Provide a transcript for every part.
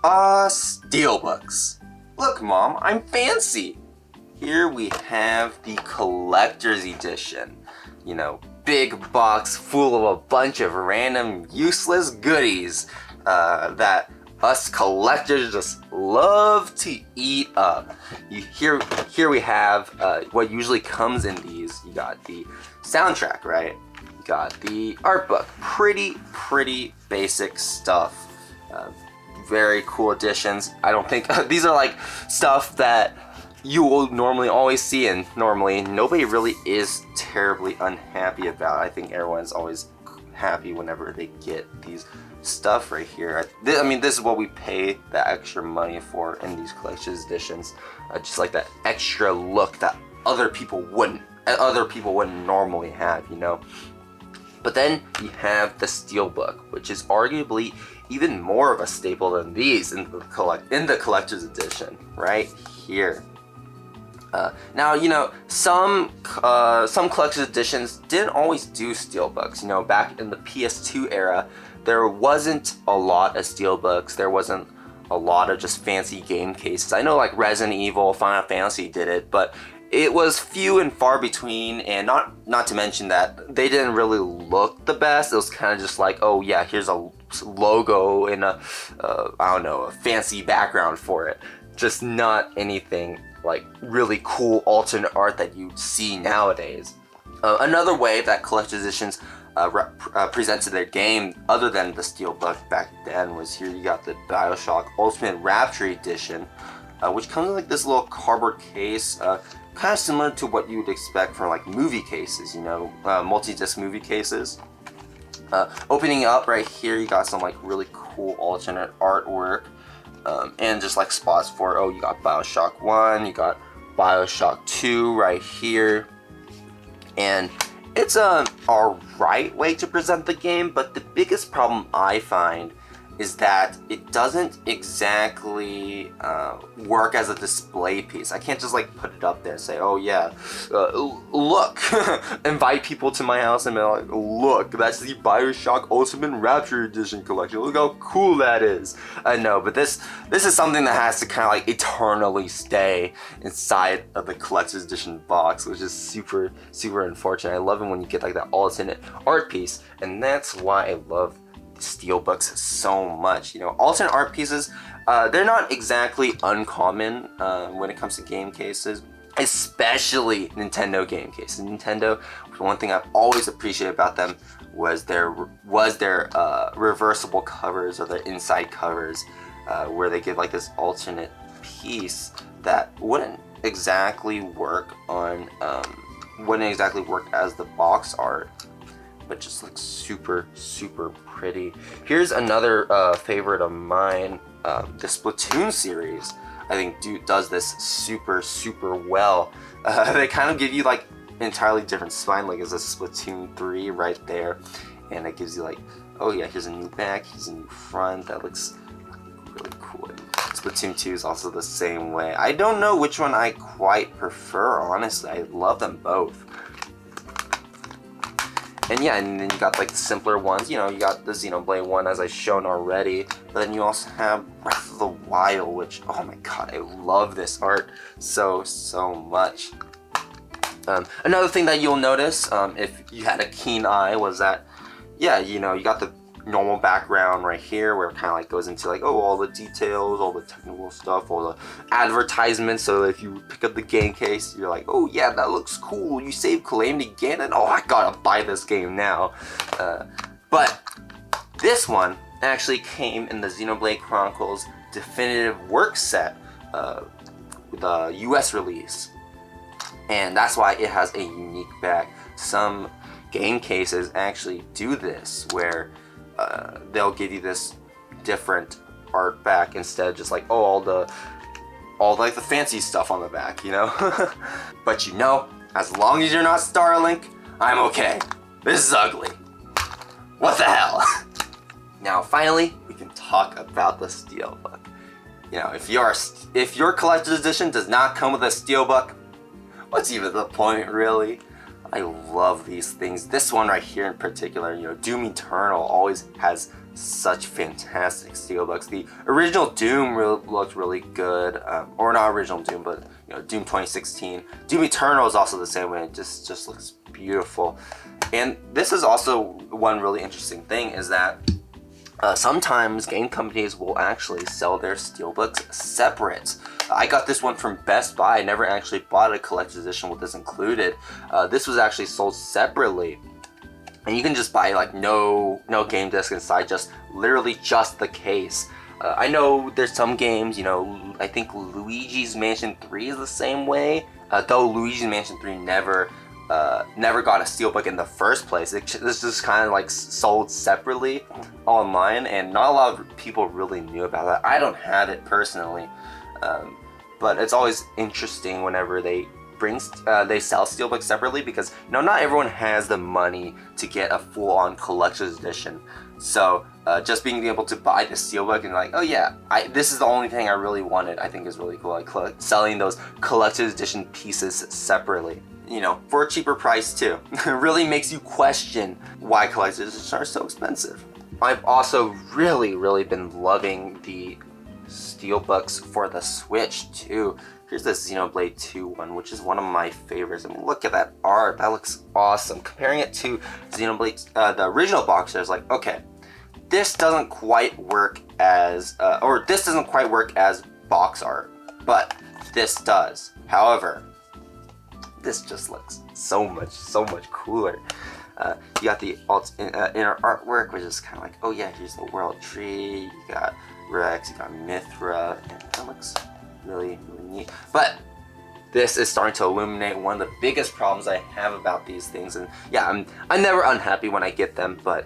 Steelbooks. Look, Mom, I'm fancy. Here we have the collector's edition. You know, big box full of a bunch of random useless goodies that us collectors just love to eat up. Here we have what usually comes in these. You got the soundtrack, right? You got the art book. Pretty basic stuff. Very cool additions. I don't think these are like stuff that you will normally always see, and normally nobody really is terribly unhappy about. I think everyone's always happy whenever they get these stuff right here. I mean, this is what we pay the extra money for in these collector's editions. Just like that extra look that other people wouldn't normally have, you know. But then you have the Steelbook, which is arguably even more of a staple than these in the collector's edition, right here. Now, you know, some collector's editions didn't always do Steelbooks. You know, back in the PS2 era, there wasn't a lot of Steelbooks. There wasn't a lot of just fancy game cases. I know like Resident Evil, Final Fantasy did it, but it was few and far between, and not to mention that they didn't really look the best. It was kind of just like, oh yeah, here's a logo and a I don't know, a fancy background for it. Just not anything like really cool alternate art that you see nowadays. Another way that collector's editions presented their game, other than the Steelbook back then, was here you got the BioShock Ultimate Rapture Edition, which comes in like this little cardboard case, kind of similar to what you would expect from like movie cases, you know, multi-disc movie cases. Opening up right here, you got some like really cool alternate artwork, and just like spots for, oh, you got BioShock 1, you got BioShock 2 right here, and it's a alright way to present the game, but the biggest problem I find is that it doesn't exactly work as a display piece. I can't just like put it up there and say, oh yeah, look, invite people to my house and be like, look, that's the BioShock Ultimate Rapture Edition collection. Look how cool that is. I know, but this is something that has to kind of like eternally stay inside of the collector's edition box, which is super unfortunate. I love it when you get like that alternate art piece, and that's why I love Steelbooks so much. You know, alternate art pieces, they're not exactly uncommon when it comes to game cases, especially Nintendo game cases. Nintendo, one thing I've always appreciated about them was their reversible covers, or their inside covers, where they give like this alternate piece that wouldn't exactly work as the box art, but just looks super pretty. Here's another favorite of mine, the Splatoon series. I think does this super well. They kind of give you like entirely different spine, like it's a Splatoon 3 right there, and it gives you like, oh yeah, here's a new back, here's a new front. That looks really cool. And Splatoon 2 is also the same way. I don't know which one I quite prefer, honestly. I love them both. And yeah, and then you got like the simpler ones, you know, you got the Xenoblade one, as I've shown already, but then you also have Breath of the Wild, which, oh my god, I love this art so much. Another thing that you'll notice, if you had a keen eye, was that, yeah, you know, you got the normal background right here, where it kind of like goes into like, oh, all the details, all the technical stuff, all the advertisements. So if you pick up the game case, you're like, oh yeah, that looks cool, you saved Calamity Ganon, oh, I gotta buy this game now. But this one actually came in the Xenoblade Chronicles Definitive Work Set, the US release, and that's why it has a unique back. Some game cases actually do this, where they'll give you this different art back instead of just like, oh, all like the fancy stuff on the back, you know. But you know, as long as you're not Starlink, I'm okay. This is ugly. What the hell? Now finally, we can talk about the Steelbook. You know, if your collector's edition does not come with a Steelbook, what's even the point, really? I love these things. This one right here in particular, you know, Doom Eternal always has such fantastic steelbooks. The original Doom looked really good, or not original Doom, but Doom 2016. Doom Eternal is also the same way. It just looks beautiful. And this is also one really interesting thing, is that sometimes game companies will actually sell their steelbooks separate. I got this one from Best Buy. I never actually bought a collector's edition with this included. This was actually sold separately. And you can just buy like no game disc inside, literally just the case. I know there's some games, I think Luigi's Mansion 3 is the same way. Though Luigi's Mansion 3 never got a steelbook in the first place. This is kind of like sold separately online, and not a lot of people really knew about that. I don't have it personally, but it's always interesting whenever they sell steelbooks separately, because not everyone has the money to get a full-on collector's edition. So just being able to buy the steelbook and like, oh yeah, this is the only thing I really wanted, I think is really cool. Like selling those collector's edition pieces separately, for a cheaper price too. It really makes you question why collector's editions are so expensive. I've also really been loving the steelbooks for the Switch too. Here's the Xenoblade 2 one, which is one of my favorites. I mean, look at that art. That looks awesome. Comparing it to Xenoblade, the original box, I was like, okay, this doesn't quite work as, this doesn't quite work as box art, but this does. However, this just looks so much cooler. You got the inner artwork, which is kind of like, oh yeah, here's the world tree. You got Rex, you got Mithra, and that looks really neat. But this is starting to illuminate one of the biggest problems I have about these things. And yeah, I'm never unhappy when I get them, but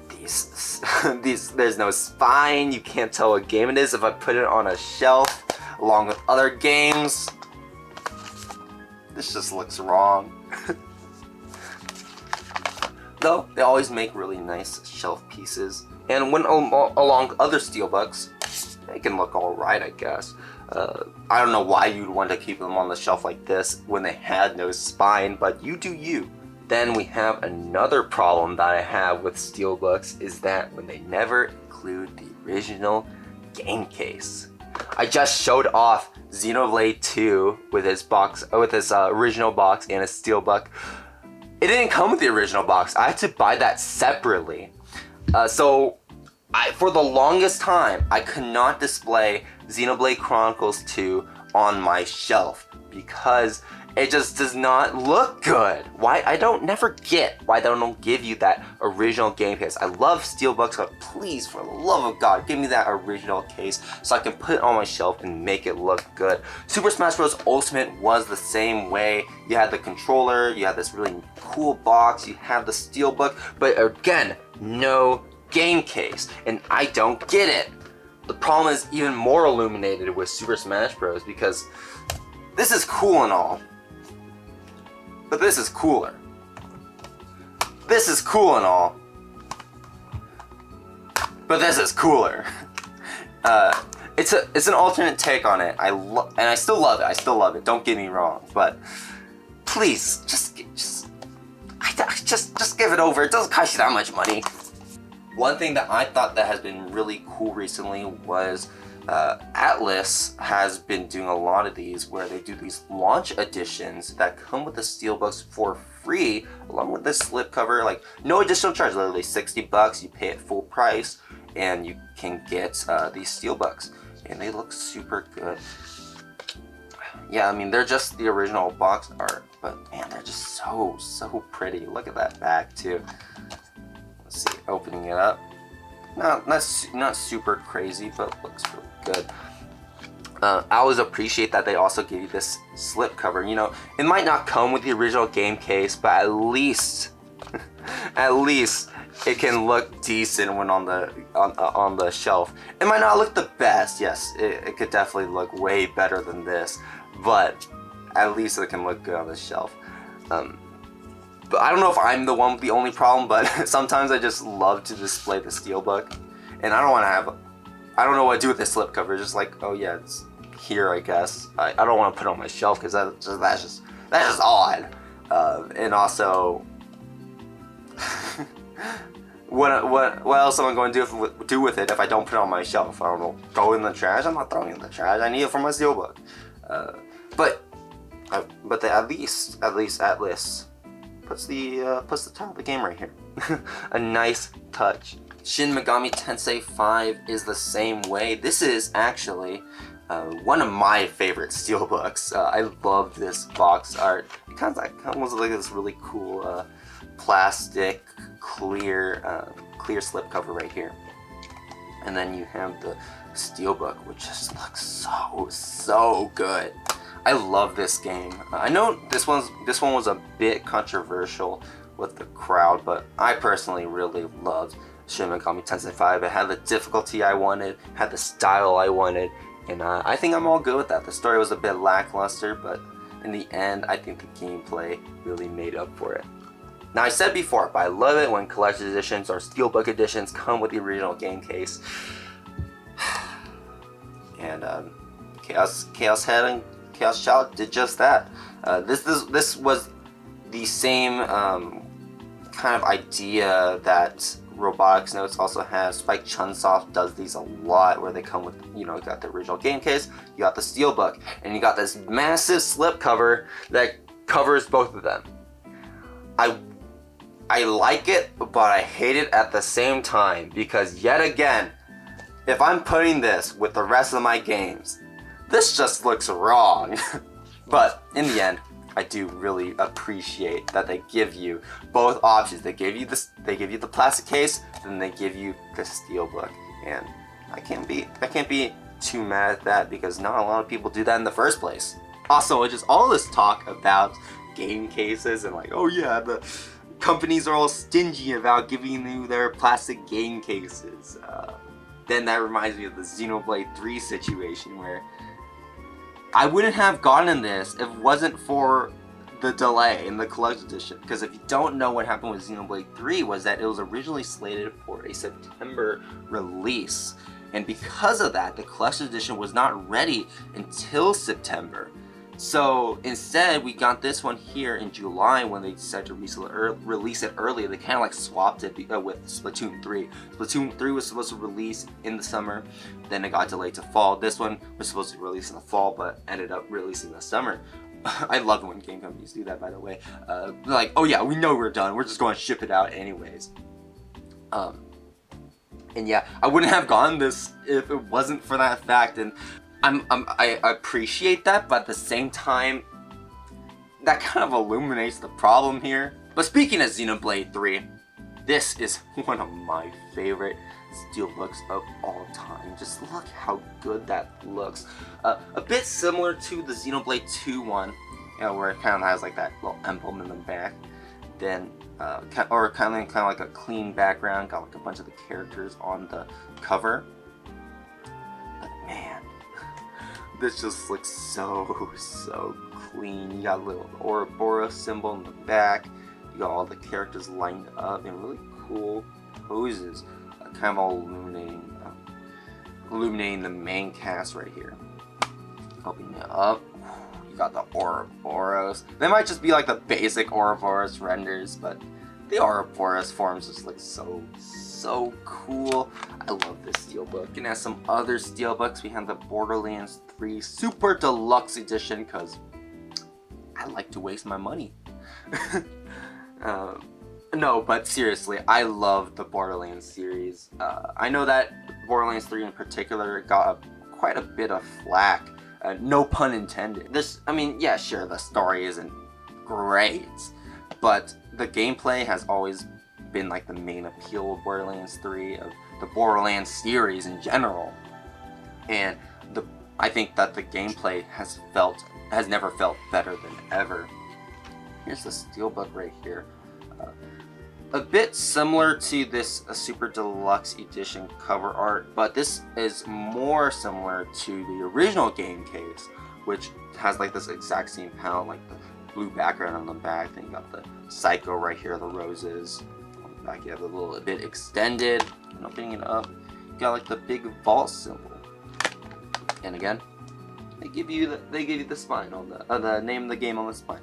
these there's no spine. You can't tell what game it is if I put it on a shelf along with other games. This just looks wrong. Though they always make really nice shelf pieces, and when along other steelbooks, they can look alright, I guess. I don't know why you'd want to keep them on the shelf like this when they had no spine, but you do you. Then we have another problem that I have with steelbooks, is that when they never include the original game case. I just showed off Xenoblade 2 with his box, with his original box and his steelbook. It didn't come with the original box. I had to buy that separately. So for the longest time, I could not display Xenoblade Chronicles 2 on my shelf because it just does not look good. Why? I never get why they don't give you that original game case. I love steelbooks, but please, for the love of God, give me that original case so I can put it on my shelf and make it look good. Super Smash Bros. Ultimate was the same way. You had the controller, you had this really cool box, you had the steelbook, but again, no game case, and I don't get it. The problem is even more illuminated with Super Smash Bros. Because this is cool and all, but this is cooler. This is cool and all, but this is cooler. It's an alternate take on it. And I still love it. I still love it. Don't get me wrong, but please just give it over. It doesn't cost you that much money. One thing that I thought that has been really cool recently was Atlas has been doing a lot of these where they do these launch editions that come with the steelbooks for free along with this slipcover, like no additional charge, literally $60. You pay it full price and you can get these steelbooks, and they look super good. Yeah, I mean, they're just the original box art, but man, they're just so pretty. Look at that back too. Let's see, opening it up. Not super crazy, but looks really good. I always appreciate that they also give you this slip cover. It might not come with the original game case, but at least it can look decent when on the shelf. It might not look the best. Yes, it could definitely look way better than this, but at least it can look good on the shelf. But I don't know if I'm the one with the only problem, but sometimes I just love to display the steelbook, and I don't know what to do with this slipcover. Just like, oh yeah, it's here, I guess. I don't want to put it on my shelf because that's just odd. And also, what else am I going to do with it if I don't put it on my shelf? I don't know. Throw it in the trash? I'm not throwing it in the trash. I need it for my steelbook. But at least Atlas puts the title of the game right here. A nice touch. Shin Megami Tensei 5 is the same way. This is actually one of my favorite steelbooks. I love this box art. It kind of was like this really cool plastic clear slipcover right here, and then you have the steelbook, which just looks so good. I love this game. I know this one was a bit controversial with the crowd, but I personally really loved Shin Megami Tensei 5. It had the difficulty I wanted, had the style I wanted, and I think I'm all good with that. The story was a bit lackluster, but in the end, I think the gameplay really made up for it. Now, I said before, but I love it when collector's editions or steelbook editions come with the original game case. And Chaos Head and Chaos Child did just that. This was the same kind of idea that Robotics Notes also has. Spike Chunsoft does these a lot, where they come with, you got the original game case, you got the steelbook, and you got this massive slipcover that covers both of them. I like it, but I hate it at the same time, because yet again, if I'm putting this with the rest of my games, this just looks wrong. But in the end, I do really appreciate that they give you both options. They give you the plastic case, then they give you the steelbook, and I can't be too mad at that, because not a lot of people do that in the first place. Also, just all this talk about game cases and like, oh yeah, the companies are all stingy about giving you their plastic game cases. Then that reminds me of the Xenoblade 3 situation, where I wouldn't have gotten this if it wasn't for the delay in the collector's edition. Because if you don't know, what happened with Xenoblade 3 was that it was originally slated for a September release. And because of that, the collector's edition was not ready until September. So instead, we got this one here in July when they decided to release it early. They kind of like swapped it with Splatoon 3. Splatoon 3 was supposed to release in the summer, then it got delayed to fall. This one was supposed to release in the fall, but ended up releasing in the summer. I love when game companies do that, by the way. They're like, oh yeah, we know we're done. We're just going to ship it out anyways. And yeah, I wouldn't have gotten this if it wasn't for that fact. And I appreciate that, but at the same time, that kind of illuminates the problem here. But speaking of Xenoblade 3, this is one of my favorite steelbooks of all time. Just look how good that looks. A bit similar to the Xenoblade 2 one, where it kind of has like that little emblem in the back. Then, or kind of like a clean background, got like a bunch of the characters on the cover. But man, this just looks so clean. You got a little Ouroboros symbol in the back. You got all the characters lined up in really cool poses, kind of all illuminating the main cast right here. Opening it up, you got the Ouroboros. They might just be like the basic Ouroboros renders, but the Ouroboros forms just look so cool. I love this steelbook. And as some other steelbooks, we have the Borderlands 3 Super Deluxe Edition, because I like to waste my money. No, but seriously, I love the Borderlands series. I know that Borderlands 3 in particular got quite a bit of flack. No pun intended. I mean, yeah, sure, the story isn't great, but the gameplay has always been like the main appeal of Borderlands 3, of the Borderlands series in general. And I think that the gameplay has never felt better than ever. Here's the steelbook right here. A bit similar to this Super Deluxe Edition cover art, but this is more similar to the original game case, which has like this exact same panel, like the blue background on the back. Then you got the Psycho right here, the roses. On the back you have a little bit extended. And opening it up, you got like the big vault symbol. And again, they give you the spine on the name of the game on the spine.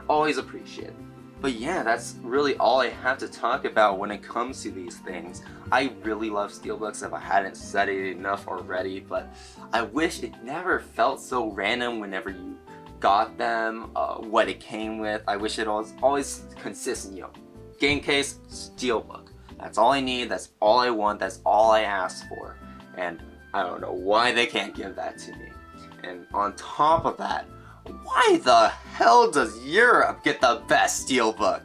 Always appreciate it. But yeah, that's really all I have to talk about when it comes to these things. I really love Steelbooks if I hadn't said it enough already, but I wish it never felt so random whenever you got them, what it came with. I wish it was always consistent, game case, Steelbook. That's all I need, that's all I want, that's all I ask for. And I don't know why they can't give that to me. And on top of that, why the hell does Europe get the best Steelbook?